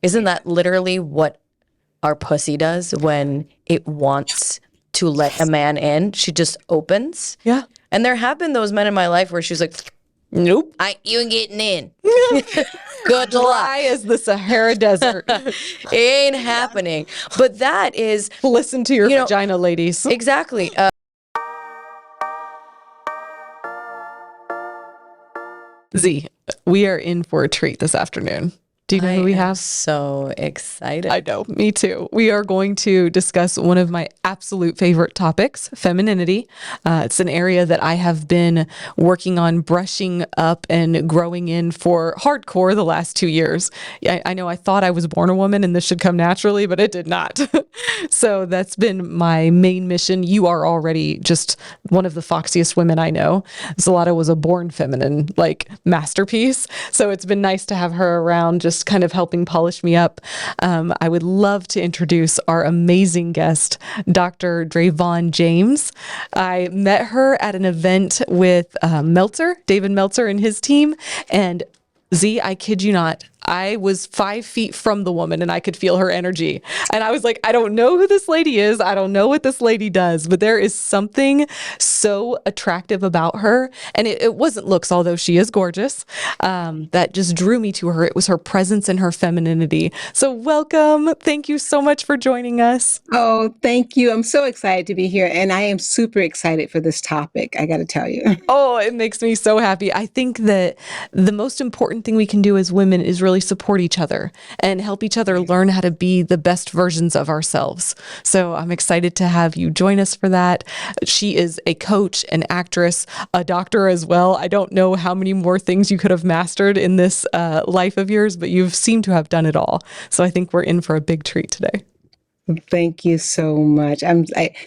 Isn't that literally what our pussy does when it wants to let a man in? She just opens. Yeah. And there have been those men in my life where she's like, Nope. you ain't getting in. Good Dry luck. as the Sahara Desert. It ain't happening. But that is, Listen to your vagina, ladies. exactly. Z, we are in for a treat this afternoon. Do you know who we have? So excited. I know, me too. We are going to discuss one of my absolute favorite topics, femininity. It's an area that I have been working on brushing up and growing in for hardcore the last 2 years. I know I thought I was born a woman and this should come naturally, but it did not. So that's been my main mission. You are already just one of the foxiest women I know. Zalata was a born feminine, like masterpiece. So it's been nice to have her around, just kind of helping polish me up. I would love to introduce our amazing guest, Dr. Drayvon James. I met her at an event with David Meltzer and his team. And Z, I kid you not, I was 5 feet from the woman and I could feel her energy. And I was like, I don't know who this lady is. I don't know what this lady does, but there is something so attractive about her. And it wasn't looks, although she is gorgeous, that just drew me to her. It was her presence and her femininity. So welcome. Thank you so much for joining us. Oh, thank you. I'm so excited to be here. And I am super excited for this topic, I got to tell you. Oh, it makes me so happy. I think that the most important thing we can do as women is really support each other and help each other learn how to be the best versions of ourselves. So I'm excited to have you join us for that. She is a coach, an actress, a doctor as well. I don't know how many more things you could have mastered in this life of yours, but you've seemed to have done it all. So I think we're in for a big treat today. Thank you so much.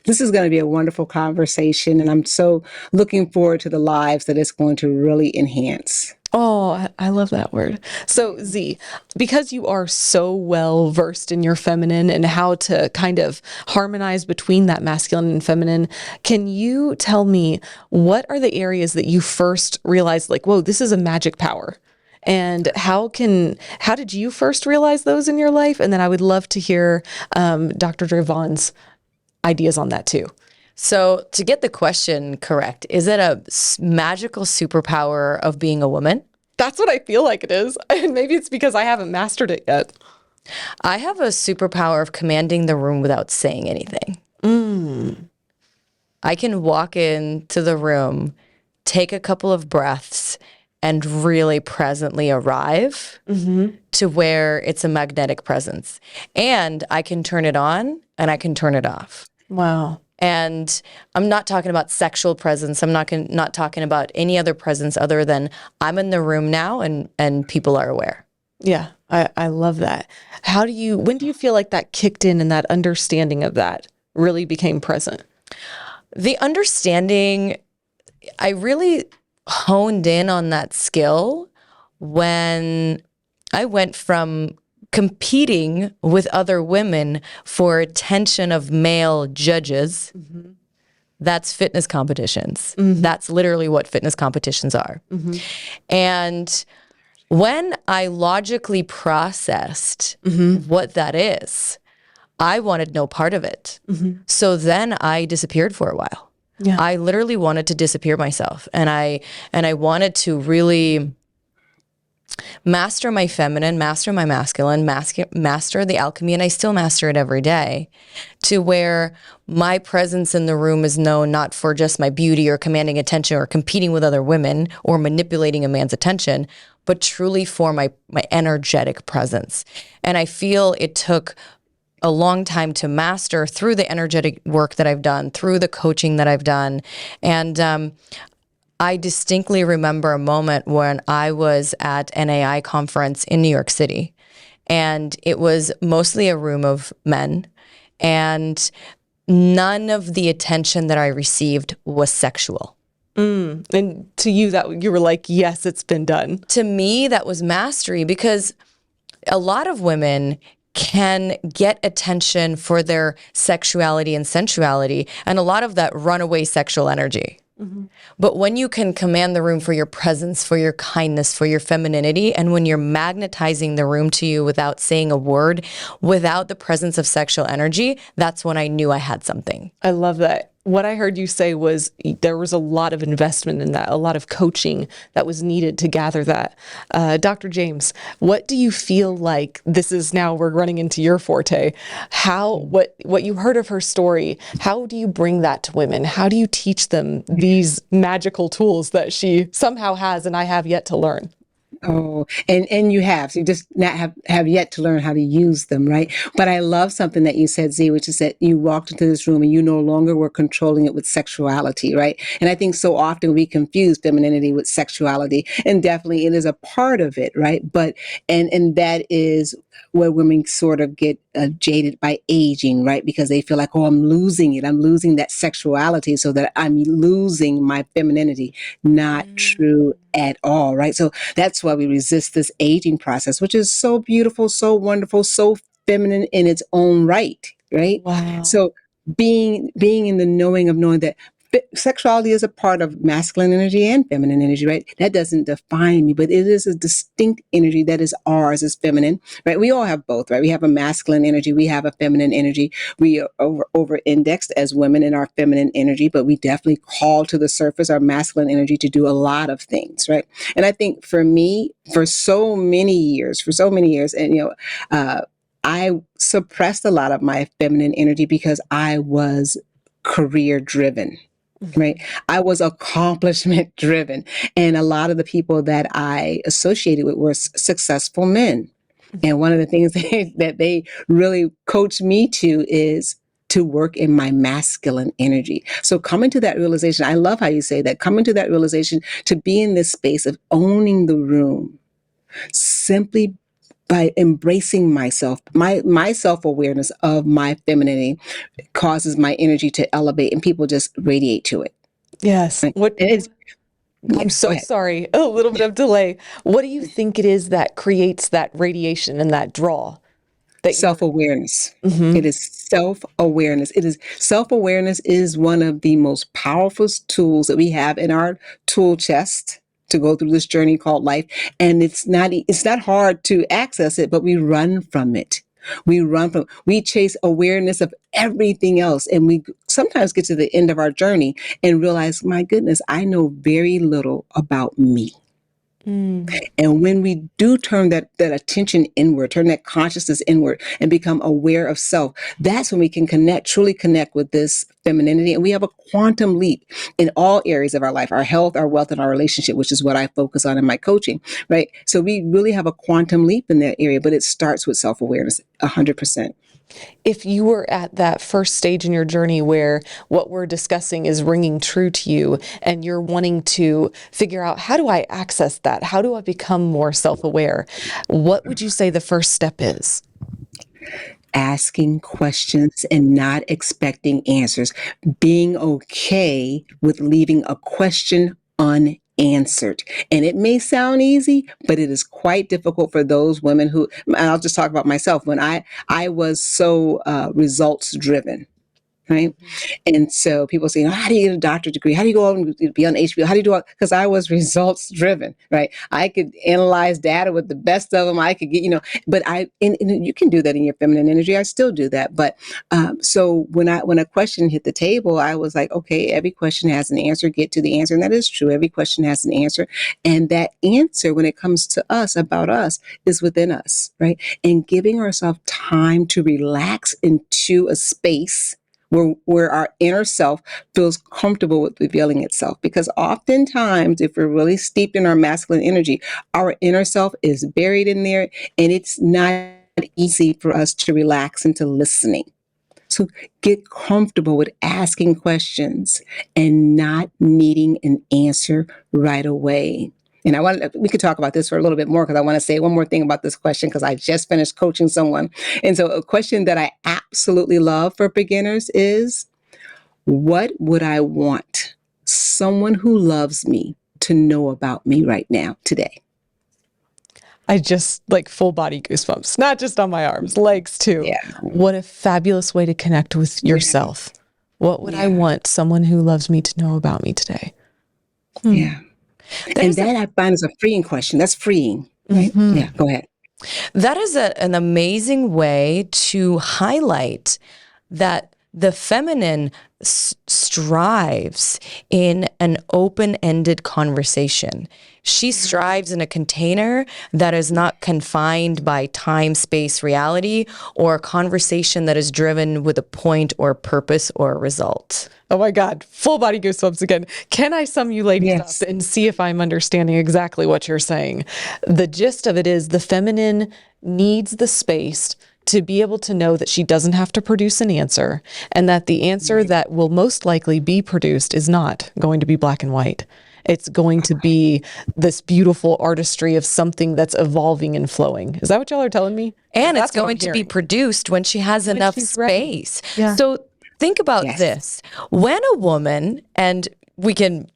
This is going to be a wonderful conversation, and I'm so looking forward to the lives that it's going to really enhance. Oh, I love that word. So Z, because you are so well versed in your feminine and how to kind of harmonize between that masculine and feminine, can you tell me what are the areas that you first realized like, whoa, this is a magic power? And how did you first realize those in your life? And then I would love to hear Dr. Drayvon's ideas on that too. So to get the question correct, is it a magical superpower of being a woman? That's what I feel like it is. And maybe it's because I haven't mastered it yet. I have a superpower of commanding the room without saying anything. I can walk into the room, take a couple of breaths, and really presently arrive to where it's a magnetic presence. And I can turn it on and I can turn it off. Wow. And I'm not talking about sexual presence. I'm not talking about any other presence other than I'm in the room now and people are aware. Yeah, I love that. When do you feel like that kicked in and that understanding of that really became present? The understanding, I really honed in on that skill when I went from competing with other women for attention of male judges. That's fitness competitions. That's literally what fitness competitions are. And when I logically processed what that is, I wanted no part of it. So then I disappeared for a while. Yeah. I literally wanted to disappear myself. And I wanted to really master my feminine, master my masculine, master the alchemy, and I still master it every day, to where my presence in the room is known not for just my beauty or commanding attention or competing with other women or manipulating a man's attention, but truly for my energetic presence. And I feel it took a long time to master through the energetic work that I've done, through the coaching that I've done. And I distinctly remember a moment when I was at an AI conference in New York City, and it was mostly a room of men, and none of the attention that I received was sexual. And to you, that you were like, yes, it's been done. To me, that was mastery, because a lot of women can get attention for their sexuality and sensuality, and a lot of that runaway sexual energy. But when you can command the room for your presence, for your kindness, for your femininity, and when you're magnetizing the room to you without saying a word, without the presence of sexual energy, that's when I knew I had something. I love that. What I heard you say was there was a lot of investment in that, a lot of coaching that was needed to gather that. Dr. James, what do you feel like this is now we're running into your forte? What you heard of her story, how do you bring that to women? How do you teach them these magical tools that she somehow has and I have yet to learn? Oh, and you have, so you just not have yet to learn how to use them, right? But I love something that you said, Z, which is that you walked into this room and you no longer were controlling it with sexuality, right? And I think so often we confuse femininity with sexuality, and definitely it is a part of it, right? But and that is where women sort of get jaded by aging, right? Because they feel like, oh, I'm losing it. I'm losing that sexuality so that I'm losing my femininity. Not true at all, right? So that's why we resist this aging process, which is so beautiful, so wonderful, so feminine in its own right, right? Wow. So being in the knowing of knowing that sexuality is a part of masculine energy and feminine energy, right? That doesn't define me, but it is a distinct energy that is ours as feminine, right? We all have both, right? We have a masculine energy, we have a feminine energy. We are over indexed as women in our feminine energy, but we definitely call to the surface our masculine energy to do a lot of things, right? And I think for me, for so many years, and I suppressed a lot of my feminine energy because I was career driven. Right. I was accomplishment driven. And a lot of the people that I associated with were successful men. And one of the things that they really coached me to is to work in my masculine energy. So coming to that realization, I love how you say that, coming to that realization to be in this space of owning the room simply by embracing myself, my self-awareness of my femininity causes my energy to elevate and people just radiate to it. Yes. Right? And it's, I'm go so ahead. sorry. A little bit of delay. What do you think it is that creates that radiation and that draw? Self-awareness. Mm-hmm. It is self-awareness. Self-awareness is one of the most powerful tools that we have in our tool chest to go through this journey called life. And it's not hard to access it, but we run from it. We chase awareness of everything else. And we sometimes get to the end of our journey and realize, my goodness, I know very little about me. And when we do turn that attention inward, turn that consciousness inward and become aware of self, that's when we can truly connect with this femininity. And we have a quantum leap in all areas of our life, our health, our wealth, and our relationship, which is what I focus on in my coaching, right? So we really have a quantum leap in that area, but it starts with self-awareness, 100%. If you were at that first stage in your journey where what we're discussing is ringing true to you and you're wanting to figure out, how do I access that? How do I become more self-aware? What would you say the first step is? Asking questions and not expecting answers. Being okay with leaving a question unanswered. And it may sound easy, but it is quite difficult for those women who, I'll just talk about myself, when I was so results driven. Right. And so people say, how do you get a doctorate degree? How do you go out and be on HBO? How do you do it? Because I was results driven, right? I could analyze data with the best of them. I could get, but and you can do that in your feminine energy. I still do that. But so when a question hit the table, I was like, okay, every question has an answer. Get to the answer. And that is true. Every question has an answer. And that answer, when it comes to us, about us, is within us, right? And giving ourselves time to relax into a space where our inner self feels comfortable with revealing itself. Because oftentimes, if we're really steeped in our masculine energy, our inner self is buried in there, and it's not easy for us to relax into listening. So get comfortable with asking questions and not needing an answer right away. And we could talk about this for a little bit more, because I want to say one more thing about this question, because I just finished coaching someone. And so a question that I absolutely love for beginners is, what would I want someone who loves me to know about me right now, today? I just full body goosebumps, not just on my arms, legs too. Yeah. What a fabulous way to connect with yourself. What would I want someone who loves me to know about me today? Yeah. And There's that I find is a freeing question. That's freeing, right? Mhm. Yeah, go ahead. That is an amazing way to highlight that the feminine strives in an open-ended conversation. She strives in a container that is not confined by time, space, reality, or a conversation that is driven with a point or purpose or result. Oh my God, full body goosebumps again. Can I sum you ladies up Yes. and see if I'm understanding exactly what you're saying? The gist of it is the feminine needs the space to be able to know that she doesn't have to produce an answer, and that the answer that will most likely be produced is not going to be black and white. It's going to be this beautiful artistry of something that's evolving and flowing. Is that what y'all are telling me? 'Cause And it's that's what I'm going to be hearing. produced when she has When enough she's ready. space. Yeah. So think about Yes. this. When a woman, and we can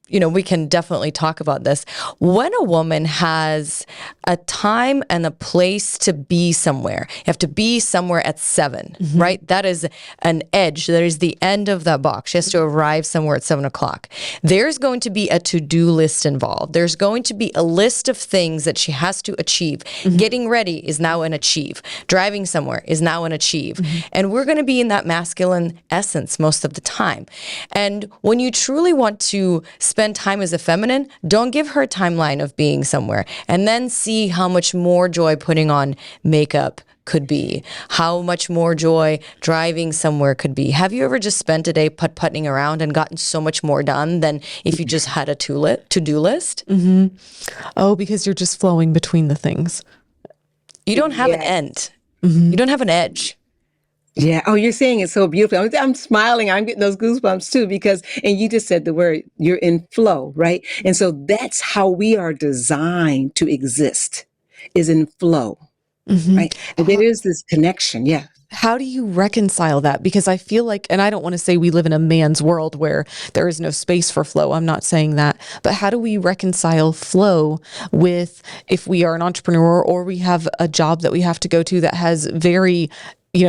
definitely talk about this. When a woman has a time and a place to be somewhere, you have to be somewhere at 7, right? That is an edge. That is the end of that box. She has to arrive somewhere at 7 o'clock. There's going to be a to-do list involved. There's going to be a list of things that she has to achieve. Getting ready is now an achieve. Driving somewhere is now an achieve. And we're going to be in that masculine essence most of the time. And when you truly want to spend time as a feminine, don't give her a timeline of being somewhere, and then see how much more joy putting on makeup could be, how much more joy driving somewhere could be. Have you ever just spent a day putt-putting around and gotten so much more done than if you just had a to-do list? Oh, because you're just flowing between the things. You don't have an Yes. end. You don't have an edge. Yeah. Oh, you're saying it so beautifully. I'm smiling. I'm getting those goosebumps too, because, and you just said the word, you're in flow, right? And so that's how we are designed to exist, is in flow, right? And there is this connection. Yeah. How do you reconcile that? Because I feel like, and I don't want to say we live in a man's world where there is no space for flow. I'm not saying that. But how do we reconcile flow with, if we are an entrepreneur or we have a job that we have to go to that has very,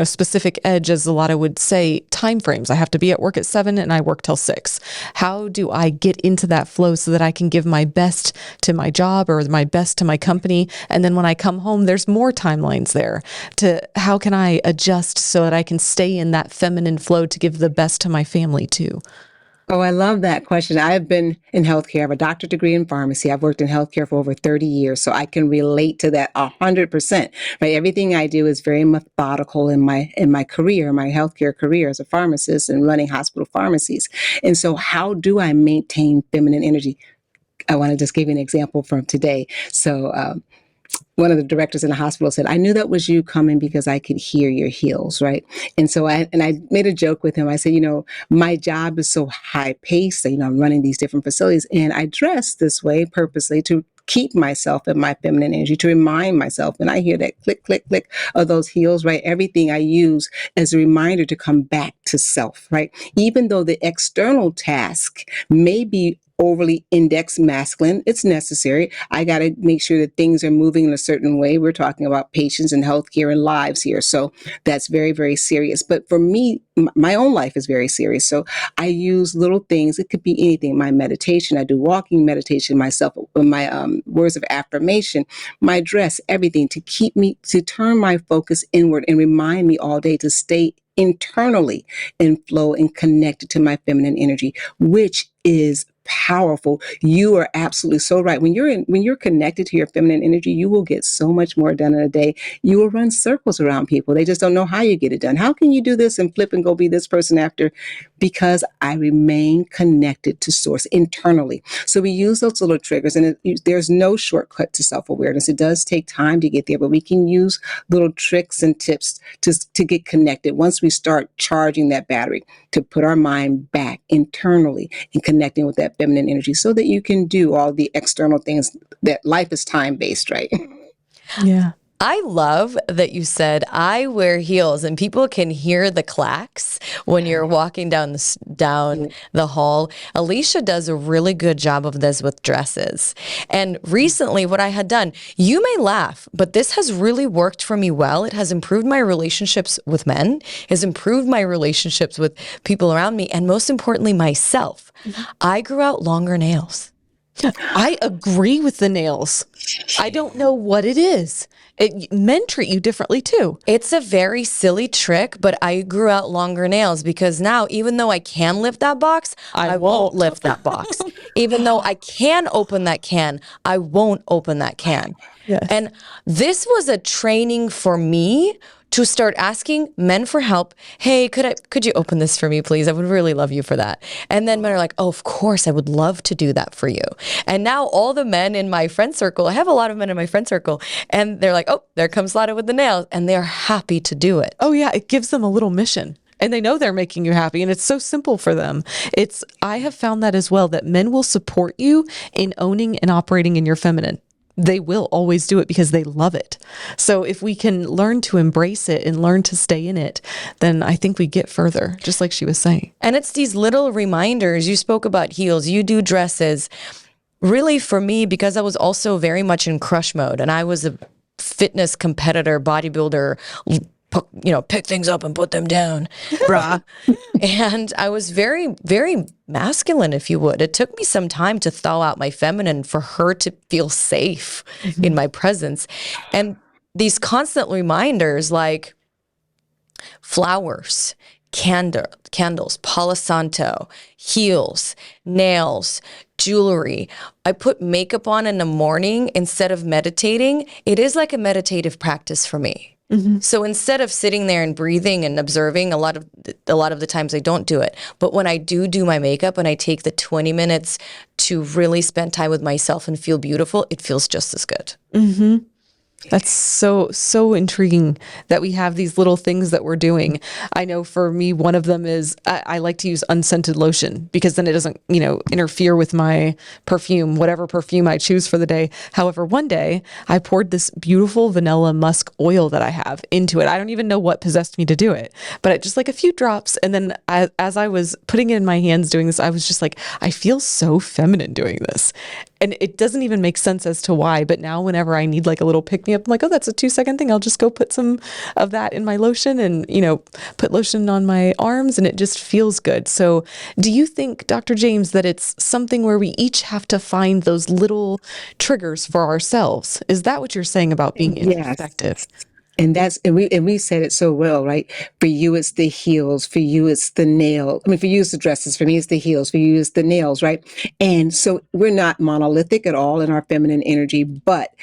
specific edge, as a lot of would say, time frames. I have to be at work at 7 and I work till 6. How do I get into that flow so that I can give my best to my job or my best to my company? And then when I come home, there's more timelines there. How can I adjust so that I can stay in that feminine flow to give the best to my family too? Oh, I love that question. I've been in healthcare. I have a doctorate degree in pharmacy. I've worked in healthcare for over 30 years, so I can relate to that 100%. Right? Everything I do is very methodical in my career, my healthcare career as a pharmacist and running hospital pharmacies. And so how do I maintain feminine energy? I want to just give you an example from today. So, one of the directors in the hospital said, I knew that was you coming because I could hear your heels, right? And so I made a joke with him. I said, my job is so high paced that, I'm running these different facilities, and I dress this way purposely to keep myself in my feminine energy, to remind myself. And I hear that click, click, click of those heels, right? Everything I use as a reminder to come back to self, right? Even though the external task may be overly indexed masculine, it's necessary. I got to make sure that things are moving in a certain way. We're talking about patients and healthcare and lives here. So that's very, very serious. But for me, my own life is very serious. So I use little things. It could be anything. My meditation, I do walking meditation myself, my words of affirmation, my dress, everything to keep me, to turn my focus inward and remind me all day to stay internally in flow and connected to my feminine energy, which is powerful. You are absolutely so right. When you're connected to your feminine energy, you will get so much more done in a day. You will run circles around people. They just don't know how you get it done. How can you do this and flip and go be this person after? Because I remain connected to source internally. So we use those little triggers, and there's no shortcut to self-awareness. It does take time to get there, but we can use little tricks and tips to get connected once we start charging that battery, to put our mind back internally and connecting with that feminine energy so that you can do all the external things. That life is time-based, right? Yeah. I love that you said, I wear heels, and people can hear the clacks when you're walking down the hall. Elisha does a really good job of this with dresses. And recently what I had done, you may laugh, but this has really worked for me well. It has improved my relationships with men, has improved my relationships with people around me, and most importantly, myself. I grew out longer nails. I agree with the nails. I don't know what it is. Men treat you differently too. It's a very silly trick, but I grew out longer nails because now, even though I can lift that box, I won't lift that box. Even though I can open that can, I won't open that can. Yes. And this was a training for me to start asking men for help. Hey, could you open this for me, please? I would really love you for that. And then men are like, oh, of course, I would love to do that for you. And now all the men in my friend circle, I have a lot of men in my friend circle, and they're like, oh, there comes Lada with the nails, and they're happy to do it. Oh yeah, it gives them a little mission. And they know they're making you happy, and it's so simple for them. I have found that as well, that men will support you in owning and operating in your feminine. They will always do it because they love it. So if we can learn to embrace it and learn to stay in it, then I think we get further, just like she was saying. And it's these little reminders. You spoke about heels, you do dresses. Really, for me, because I was also very much in crush mode, and I was a fitness competitor, bodybuilder, pick things up and put them down, brah. And I was very, very masculine, if you would. It took me some time to thaw out my feminine for her to feel safe in my presence. And these constant reminders like flowers, candles, Palo Santo, heels, nails, jewelry. I put makeup on in the morning instead of meditating. It is like a meditative practice for me. Mm-hmm. So instead of sitting there and breathing and observing, a lot of the times I don't do it. But when I do my makeup and I take the 20 minutes to really spend time with myself and feel beautiful, it feels just as good. Mm-hmm. That's so intriguing that we have these little things that we're doing. I know for me, one of them is I like to use unscented lotion because then it doesn't, interfere with my perfume, whatever perfume I choose for the day. However, one day I poured this beautiful vanilla musk oil that I have into it. I don't even know what possessed me to do it, but it just like a few drops. And then as I was putting it in my hands doing this, I was just like, I feel so feminine doing this. And it doesn't even make sense as to why, but now whenever I need like a little pick me up, I'm like, oh, that's a 2-second thing. I'll just go put some of that in my lotion and, put lotion on my arms, and it just feels good. So do you think, Dr. James, that it's something where we each have to find those little triggers for ourselves? Is that what you're saying about being introspective? Yes. And we said it so well, right? For you, it's the heels. For you, it's the nail. For you, it's the dresses. For me, it's the heels. For you, it's the nails, right? And so we're not monolithic at all in our feminine energy, but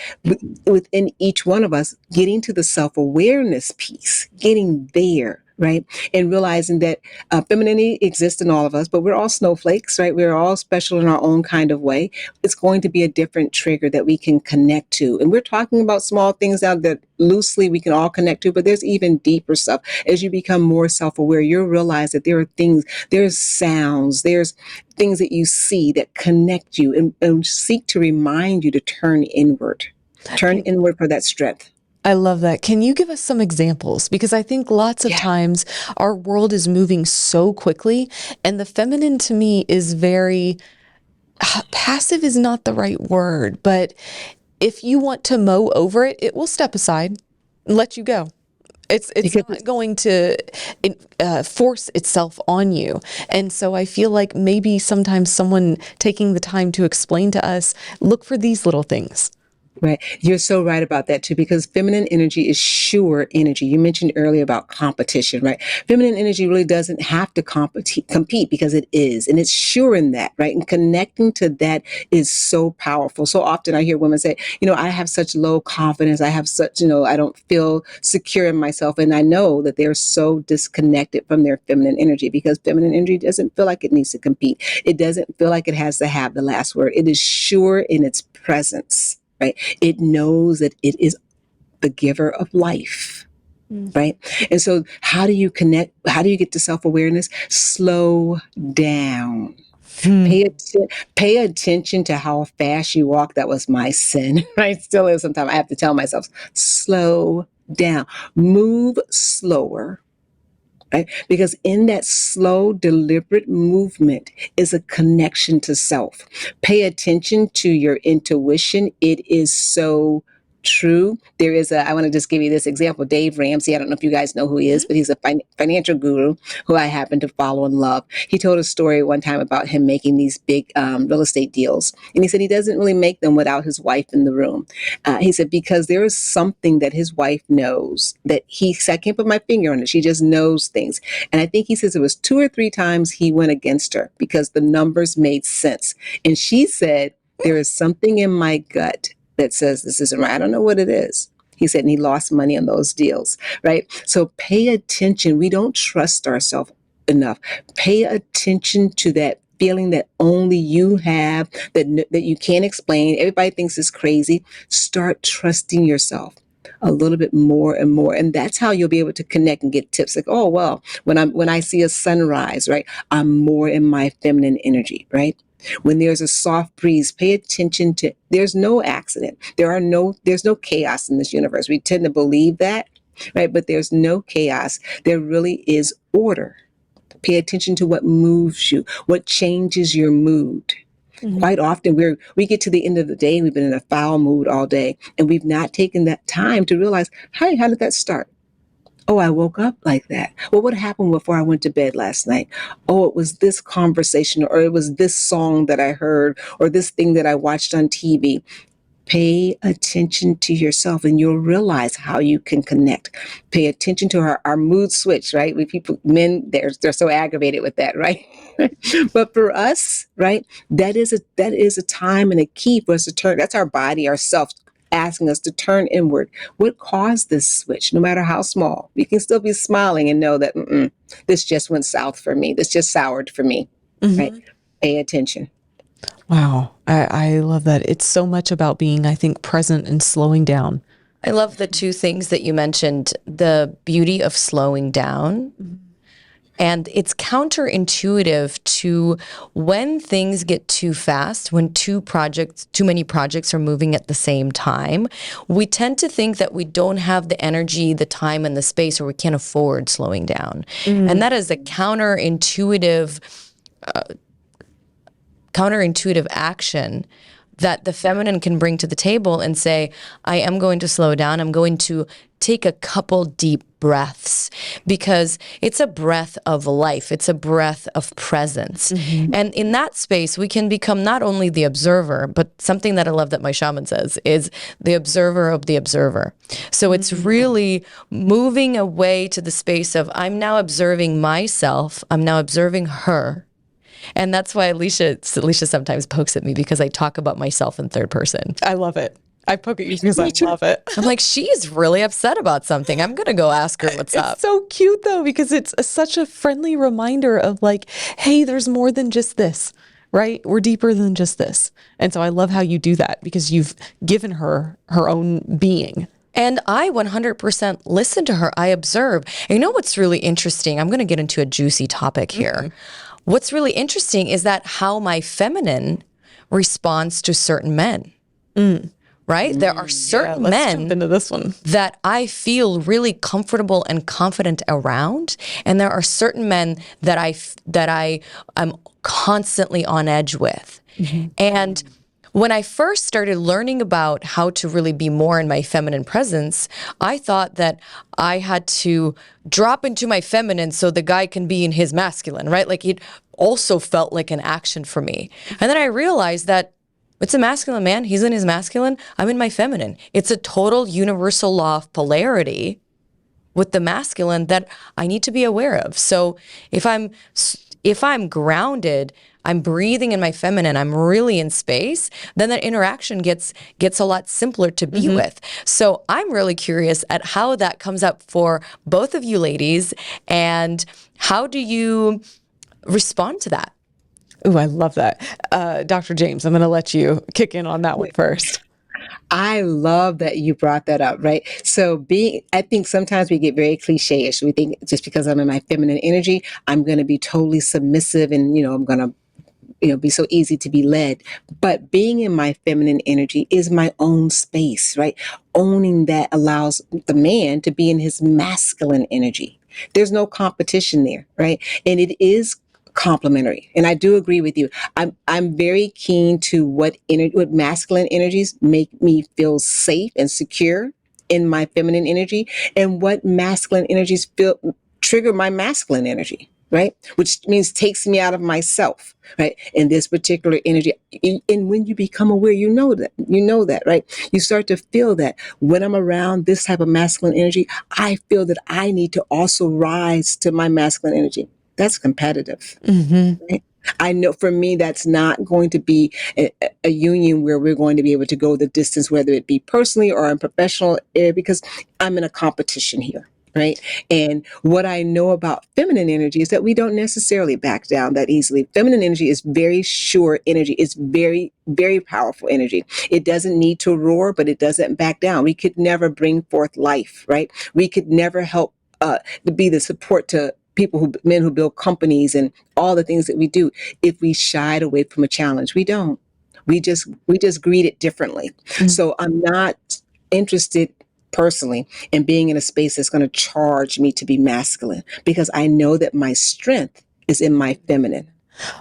within each one of us, getting to the self-awareness piece, getting there, right? And realizing that femininity exists in all of us, but we're all snowflakes, right? We're all special in our own kind of way. It's going to be a different trigger that we can connect to. And we're talking about small things now that loosely we can all connect to, but there's even deeper stuff. As you become more self-aware, you'll realize that there are things, there's sounds, there's things that you see that connect you and seek to remind you to turn inward. Turn inward for that strength. I love that. Can you give us some examples? Because I think lots of times our world is moving so quickly, and the feminine to me is very passive is not the right word, but if you want to mow over it, it will step aside and let you go. It's not going to force itself on you. And so I feel like maybe sometimes someone taking the time to explain to us, look for these little things. Right. You're so right about that too, because feminine energy is sure energy. You mentioned earlier about competition, right? Feminine energy really doesn't have to compete because it is, and it's sure in that, right? And connecting to that is so powerful. So often I hear women say, I have such low confidence. I have such, I don't feel secure in myself. And I know that they're so disconnected from their feminine energy because feminine energy doesn't feel like it needs to compete. It doesn't feel like it has to have the last word. It is sure in its presence. Right? It knows that it is the giver of life, right? And so how do you connect? How do you get to self-awareness? Slow down. Pay attention to how fast you walk. That was my sin, right? Still is sometimes. I have to tell myself, slow down. Move slower. Right? Because in that slow, deliberate movement is a connection to self. Pay attention to your intuition. It is so true. I want to just give you this example. Dave Ramsey, I don't know if you guys know who he is, but he's a financial guru who I happen to follow and love. He told a story one time about him making these big real estate deals. And he said he doesn't really make them without his wife in the room. He said, because there is something that his wife knows that he said, I can't put my finger on it. She just knows things. And I think he says it was 2 or 3 times he went against her because the numbers made sense. And she said, there is something in my gut that says this isn't right. I don't know what it is. He said, and he lost money on those deals, right? So pay attention. We don't trust ourselves enough. Pay attention to that feeling that only you have, that you can't explain. Everybody thinks it's crazy. Start trusting yourself a little bit more and more. And that's how you'll be able to connect and get tips like, oh, well, when I see a sunrise, right, I'm more in my feminine energy, right? When there's a soft breeze, pay attention to, there's no accident. There's no chaos in this universe. We tend to believe that, right? But there's no chaos. There really is order. Pay attention to what moves you, what changes your mood. Mm-hmm. Quite often we get to the end of the day, we've been in a foul mood all day, and we've not taken that time to realize, hey, how did that start? Oh, I woke up like that. Well, what happened before I went to bed last night? Oh, it was this conversation, or it was this song that I heard, or this thing that I watched on TV. Pay attention to yourself and you'll realize how you can connect. Pay attention to our mood switch, right? Men, they're so aggravated with that, right? But for us, right, that is a time and a key for us to turn. That's our body, ourself, asking us to turn inward. What caused this switch? No matter how small, we can still be smiling and know that this just went south for me. This just soured for me, right? Pay attention. Wow. I love that. It's so much about being, I think, present and slowing down. I love the 2 things that you mentioned, the beauty of slowing down. And it's counterintuitive to when things get too fast, when too many projects are moving at the same time, we tend to think that we don't have the energy, the time, and the space, or we can't afford slowing down. And that is a counterintuitive action that the feminine can bring to the table and say, I am going to slow down. I'm going to take a couple deep breaths, because it's a breath of life. It's a breath of presence. And in that space, we can become not only the observer, but something that I love that my shaman says is the observer of the observer. So it's really moving away to the space of, I'm now observing myself. I'm now observing her. And that's why Elisha sometimes pokes at me, because I talk about myself in third person. I love it. I poke at you because I love it. I'm like, she's really upset about something. I'm going to go ask her what's up. It's so cute though, because it's such a friendly reminder of like, hey, there's more than just this, right? We're deeper than just this. And so I love how you do that, because you've given her her own being. And I 100% listen to her. I observe. And you know what's really interesting? I'm going to get into a juicy topic here. What's really interesting is that how my feminine responds to certain men, right? There are certain men jump into this one that I feel really comfortable and confident around. And there are certain men that I am constantly on edge with. And when I first started learning about how to really be more in my feminine presence, I thought that I had to drop into my feminine so the guy can be in his masculine, right? Like it also felt like an action for me. And then I realized that it's a masculine man. He's in his masculine. I'm in my feminine. It's a total universal law of polarity with the masculine that I need to be aware of. So if I'm grounded, I'm breathing in my feminine, I'm really in space, then that interaction gets a lot simpler to be with. So I'm really curious at how that comes up for both of you ladies, and how do you respond to that? Ooh, I love that. Dr. James, I'm going to let you kick in on that one first. I love that you brought that up, right? So I think sometimes we get very cliche-ish. We think just because I'm in my feminine energy, I'm going to be totally submissive and, I'm going to be so easy to be led. But being in my feminine energy is my own space, right? Owning that allows the man to be in his masculine energy. There's no competition there, right? And it is complementary. And I do agree with you. I'm very keen to what masculine energies make me feel safe and secure in my feminine energy, and what masculine energies feel trigger my masculine energy, right? Which means takes me out of myself, right? In this particular energy. And when you become aware, you know that, right? You start to feel that when I'm around this type of masculine energy, I feel that I need to also rise to my masculine energy. That's competitive. Right? I know for me, that's not going to be a union where we're going to be able to go the distance, whether it be personally or in professional area, because I'm in a competition here. Right. And what I know about feminine energy is that we don't necessarily back down that easily. Feminine energy is very sure energy. It's very, very powerful energy. It doesn't need to roar, but it doesn't back down. We could never bring forth life. Right. We could never help to be the support to men who build companies and all the things that we do if we shied away from a challenge. We don't. We just greet it differently. So I'm not interested personally in being in a space that's going to charge me to be masculine, because I know that my strength is in my feminine.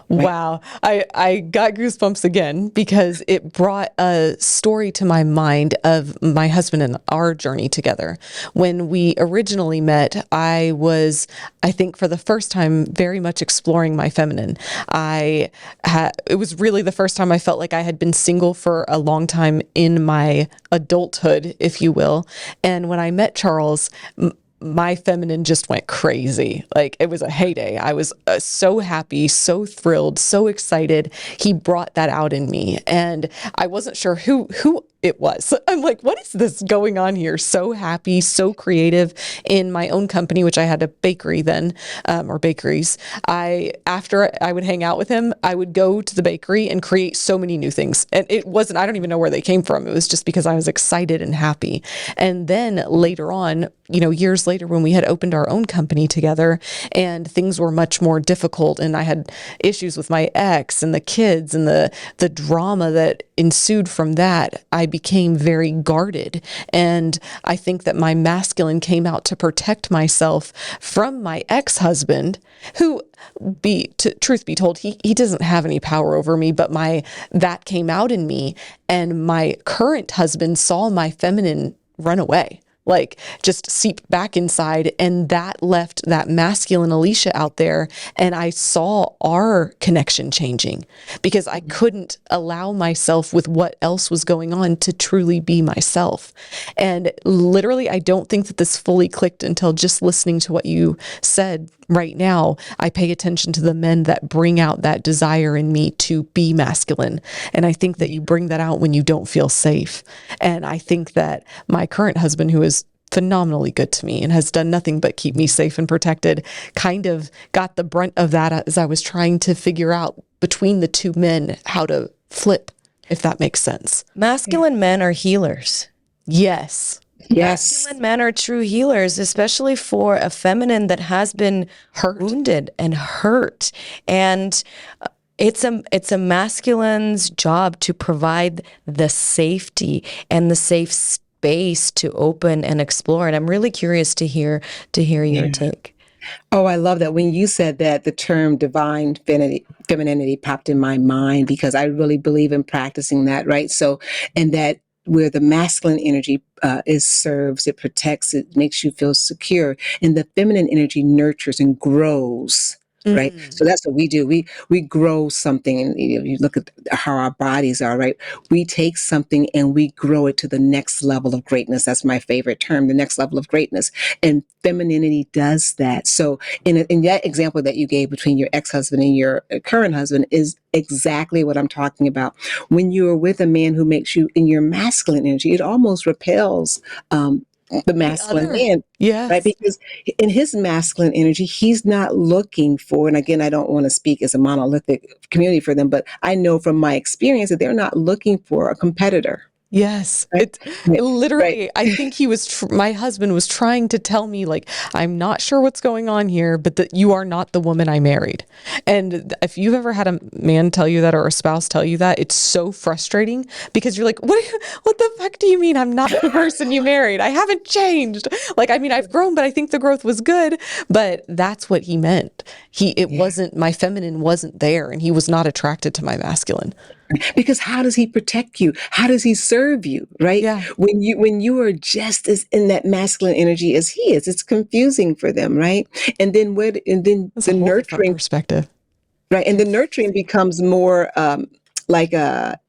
Right? Wow. I got goosebumps again because it brought a story to my mind of my husband and our journey together. When we originally met, I was, I think for the first time, very much exploring my feminine. It was really the first time I felt like I had been single for a long time in my adulthood, if you will. And when I met Charles, my feminine just went crazy. Like, it was a heyday. I was so happy, so thrilled, so excited. He brought that out in me, and I wasn't sure who it was. I'm like, what is this going on here? So happy, so creative in my own company, which I had a bakery then, or bakeries. After I would hang out with him, I would go to the bakery and create so many new things. And it wasn't, I don't even know where they came from. It was just because I was excited and happy. And then later on, years later, when we had opened our own company together and things were much more difficult, and I had issues with my ex and the kids and the drama that ensued from that, I became very guarded. And I think that my masculine came out to protect myself from my ex-husband, who, truth be told, he doesn't have any power over me, but that came out in me. And my current husband saw my feminine run away, like just seep back inside. And that left that masculine Elisha out there. And I saw our connection changing because I couldn't allow myself, with what else was going on, to truly be myself. And literally, I don't think that this fully clicked until just listening to what you said right now. I pay attention to the men that bring out that desire in me to be masculine. And I think that you bring that out when you don't feel safe. And I think that my current husband, who is phenomenally good to me and has done nothing but keep me safe and protected, kind of got the brunt of that as I was trying to figure out between the two men how to flip, if that makes sense. Masculine men are healers. Yes. Yes. Masculine men are true healers, especially for a feminine that has been wounded and hurt. And it's a masculine's job to provide the safety and the safe space to open and explore. And I'm really curious to hear your take. Oh, I love that. When you said that, the term divine femininity popped in my mind, because I really believe in practicing that, right? So, and that where the masculine energy is serves, it protects, it makes you feel secure, and the feminine energy nurtures and grows. Right. So that's what we do. We grow something, and you look at how our bodies are, right? We take something and we grow it to the next level of greatness. That's my favorite term, the next level of greatness. And femininity does that. So in that example that you gave between your ex-husband and your current husband is exactly what I'm talking about. When you're with a man who makes you in your masculine energy, it almost repels the masculine man. Yes. Right? Because in his masculine energy, he's not looking for, and again, I don't want to speak as a monolithic community for them, but I know from my experience that they're not looking for a competitor. Yes. Right? It Right. literally, I think my husband was trying to tell me, like, I'm not sure what's going on here, but that you are not the woman I married. And if you've ever had a man tell you that or a spouse tell you that, it's so frustrating because you're like, what the fuck do you mean I'm not the person you married? I haven't changed. Like, I mean, I've grown, but I think the growth was good. But that's what he meant. It wasn't, my feminine wasn't there, and he was not attracted to my masculine. Because how does he protect you? How does he serve you? Right? Yeah. When you are just as in that masculine energy as he is, it's confusing for them, right? And then That's the a whole different nurturing, perspective. right? And the nurturing becomes more like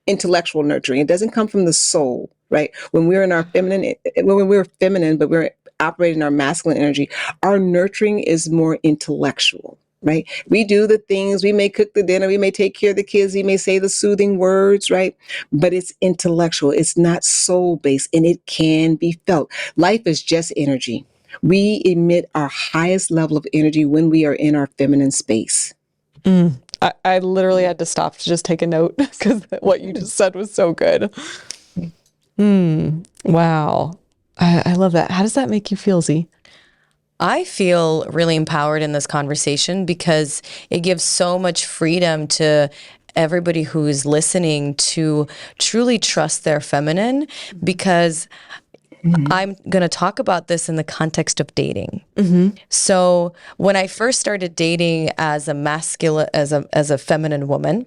intellectual nurturing. It doesn't come from the soul, right? When we're in our feminine, when we're feminine, but we're operating our masculine energy, our nurturing is more intellectual. Right? We do the things, we may cook the dinner, we may take care of the kids, we may say the soothing words, right? But it's intellectual, it's not soul based, and it can be felt. Life is just energy. We emit our highest level of energy when we are in our feminine space. I literally had to stop to just take a note because what you just said was so good. Wow. I love that. How does that make you feel, Z? I feel really empowered in this conversation because it gives so much freedom to everybody who is listening to truly trust their feminine, because I'm going to talk about this in the context of dating. So when I first started dating as a masculine, as a feminine woman,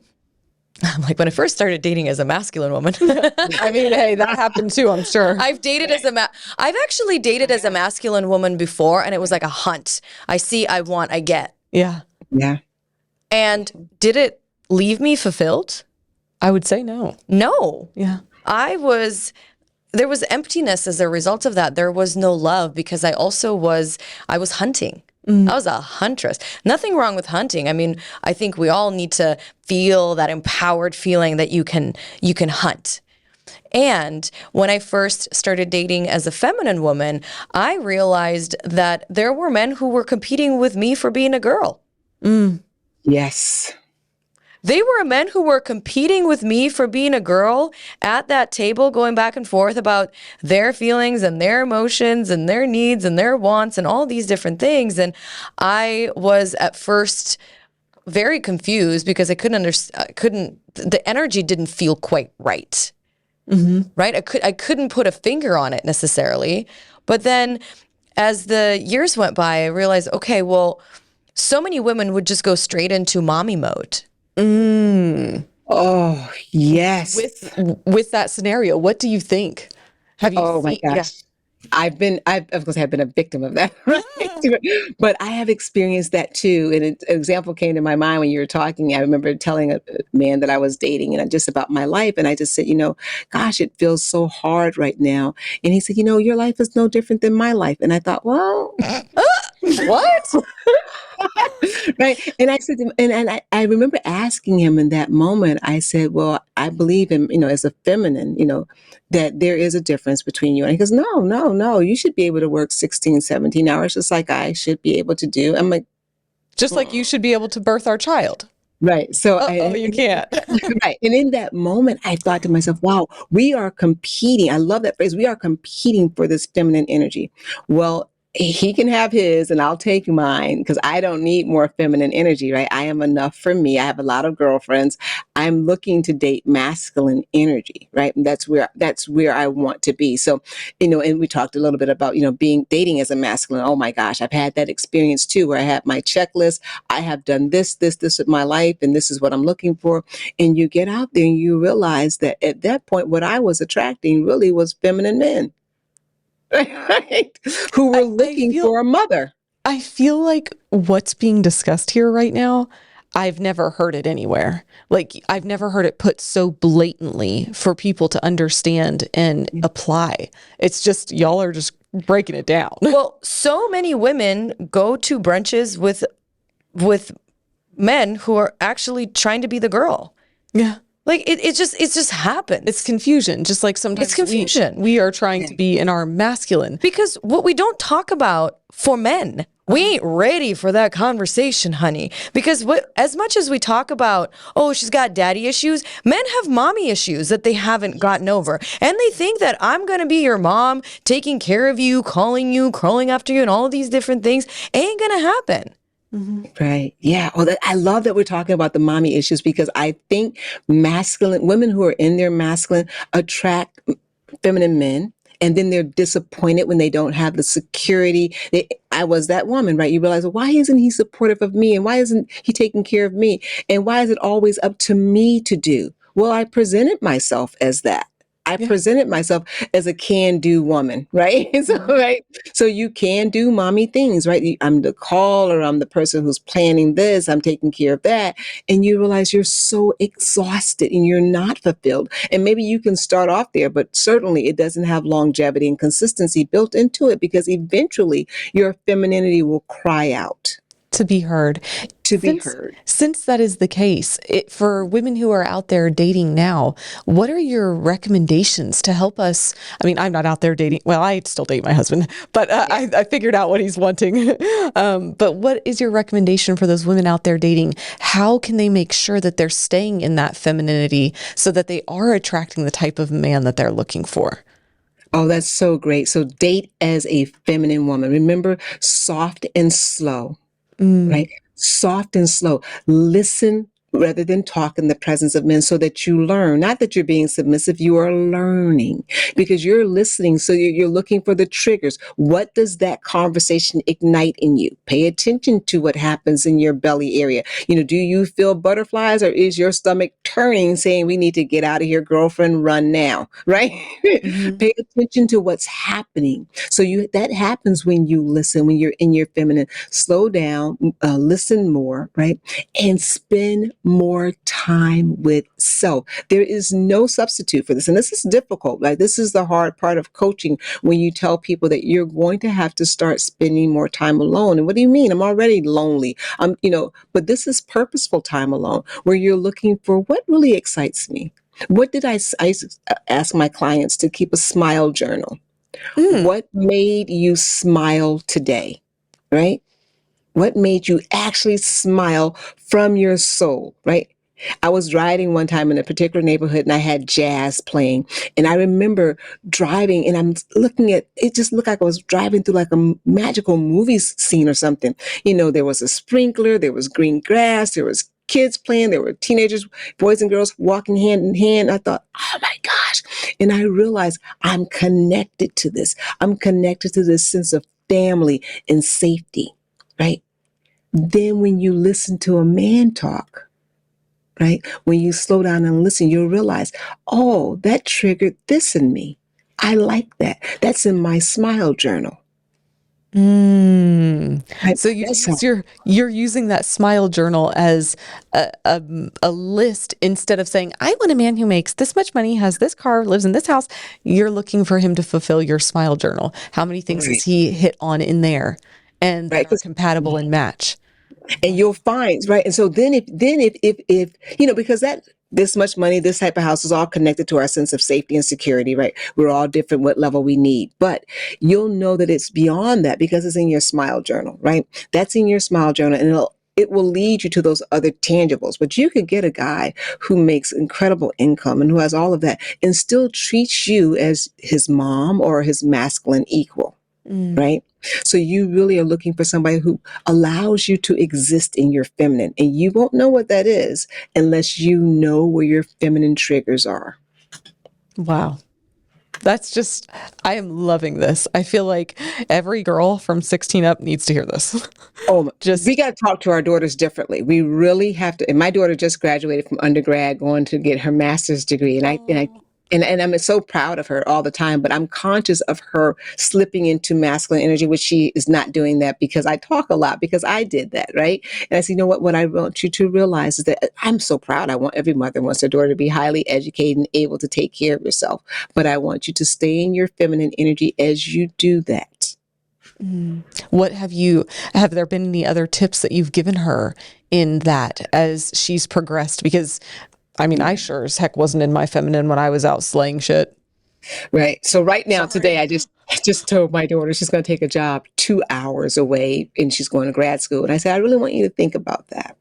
I'm like, when I first started dating as a masculine woman, I mean, hey, that happened too, I'm sure. I've actually dated as a masculine woman before, and it was like a hunt. I see, I want, I get. Yeah. Yeah. And did it leave me fulfilled? I would say no. No. Yeah. There was emptiness as a result of that. There was no love because I was hunting. I was a huntress. Nothing wrong with hunting. I mean, I think we all need to feel that empowered feeling that you can hunt. And when I first started dating as a feminine woman, I realized that there were men who were competing with me for being a girl. Yes. They were men who were competing with me for being a girl at that table, going back and forth about their feelings and their emotions and their needs and their wants and all these different things. And I was at first very confused because I the energy didn't feel quite right. Right? I couldn't put a finger on it necessarily. But then as the years went by, I realized, okay, well, so many women would just go straight into mommy mode. Oh, yes. With that scenario, what do you think? Have you Oh my seen? Yeah. gosh. I've of course, I've been a victim of that, right? But I have experienced that too. And an example came to my mind when you were talking. I remember telling a man that I was dating and just about my life. And I just said, gosh, it feels so hard right now. And he said, your life is no different than my life. And I thought, well, What? right. And I said, I remember asking him in that moment, I said, well, I believe in, as a feminine, that there is a difference between you. And he goes, no, you should be able to work 16, 17 hours just like I should be able to do. I'm like, Just like you should be able to birth our child. right. So You can't. right. And in that moment, I thought to myself, wow, we are competing. I love that phrase. We are competing for this feminine energy. Well, he can have his and I'll take mine because I don't need more feminine energy, right? I am enough for me. I have a lot of girlfriends. I'm looking to date masculine energy, right? And that's where I want to be. So, and we talked a little bit about, dating as a masculine. Oh my gosh, I've had that experience too, where I have my checklist. I have done this with my life, and this is what I'm looking for. And you get out there and you realize that at that point, what I was attracting really was feminine men. Right? Who were looking for a mother. I feel like what's being discussed here right now, I've never heard it anywhere. Like, I've never heard it put so blatantly for people to understand and apply. It's just, y'all are just breaking it down. Well, so many women go to brunches with men who are actually trying to be the girl. Yeah. Like it just happens. It's confusion. Just like sometimes It's confusion. we are trying to be in our masculine. Because what we don't talk about for men, We ain't ready for that conversation, honey. Because as much as we talk about, oh, she's got daddy issues, men have mommy issues that they haven't gotten over. And they think that I'm going to be your mom, taking care of you, calling you, crawling after you, and all these different things ain't going to happen. Right. Yeah. Well, I love that we're talking about the mommy issues, because I think masculine women who are in their masculine attract feminine men. And then they're disappointed when they don't have the security. I was that woman, right? You realize, well, why isn't he supportive of me? And why isn't he taking care of me? And why is it always up to me to do? Well, I presented myself as that. I presented myself as a can-do woman, right? So, right. So you can do mommy things, right? I'm the caller. I'm the person who's planning this. I'm taking care of that. And you realize you're so exhausted and you're not fulfilled. And maybe you can start off there, but certainly it doesn't have longevity and consistency built into it, because eventually your femininity will cry out. To be heard. To be heard. Since that is the case, for women who are out there dating now, what are your recommendations to help us? I mean, I'm not out there dating. Well, I still date my husband, but I figured out what he's wanting. But what is your recommendation for those women out there dating? How can they make sure that they're staying in that femininity so that they are attracting the type of man that they're looking for? Oh, that's so great. So date as a feminine woman. Remember, soft and slow. Right? Soft and slow. Listen rather than talk in the presence of men, so that you learn. Not that you're being submissive, you are learning, because you're listening. So you're looking for the triggers. What does that conversation ignite in you? Pay attention to what happens in your belly area. Do you feel butterflies, or is your stomach turning, saying, we need to get out of here, girlfriend, run now, right? Pay attention to what's happening. So that happens when you listen, when you're in your feminine. Slow down, listen more, right? And spend more time with self. There is no substitute for this. And this is difficult. Like, this is the hard part of coaching, when you tell people that you're going to have to start spending more time alone. And what do you mean? I'm already lonely. But this is purposeful time alone, where you're looking for what really excites me. What did I ask my clients to keep a smile journal? What made you smile today? Right? What made you actually smile from your soul, right? I was riding one time in a particular neighborhood, and I had jazz playing. And I remember driving, and I'm looking at it, just looked like I was driving through like a magical movie scene or something. There was a sprinkler, there was green grass, there was kids playing, there were teenagers, boys and girls walking hand in hand. I thought, oh my gosh. And I realized I'm connected to this. I'm connected to this sense of family and safety, right? Then when you listen to a man talk, right? When you slow down and listen, you'll realize, oh, that triggered this in me. I like that. That's in my smile journal. Right? So you're using that smile journal as a list, instead of saying, I want a man who makes this much money, has this car, lives in this house. You're looking for him to fulfill your smile journal. How many things has he hit on in there, and that are compatible and match? And you'll find, right? And so then if because this much money, this type of house is all connected to our sense of safety and security, right? We're all different what level we need, but you'll know that it's beyond that, because it's in your smile journal, right? That's in your smile journal, and it will lead you to those other tangibles. But you could get a guy who makes incredible income and who has all of that, and still treats you as his mom or his masculine equal, right? So you really are looking for somebody who allows you to exist in your feminine, and you won't know what that is unless you know where your feminine triggers are. Wow. That's just, I am loving this. I feel like every girl from 16 up needs to hear this. We got to talk to our daughters differently. We really have to. And my daughter just graduated from undergrad, going to get her master's degree. And I'm so proud of her all the time, but I'm conscious of her slipping into masculine energy, which she is not doing that, because I talk a lot, because I did that, right? And I said, what I want you to realize is that I'm so proud. I want every mother wants their daughter to be highly educated and able to take care of yourself. But I want you to stay in your feminine energy as you do that. What have there been any other tips that you've given her in that as she's progressed? Because I mean, I sure as heck wasn't in my feminine when I was out slaying shit. Right. So right now, today, I just told my daughter she's going to take a job 2 hours away and she's going to grad school. And I said, I really want you to think about that.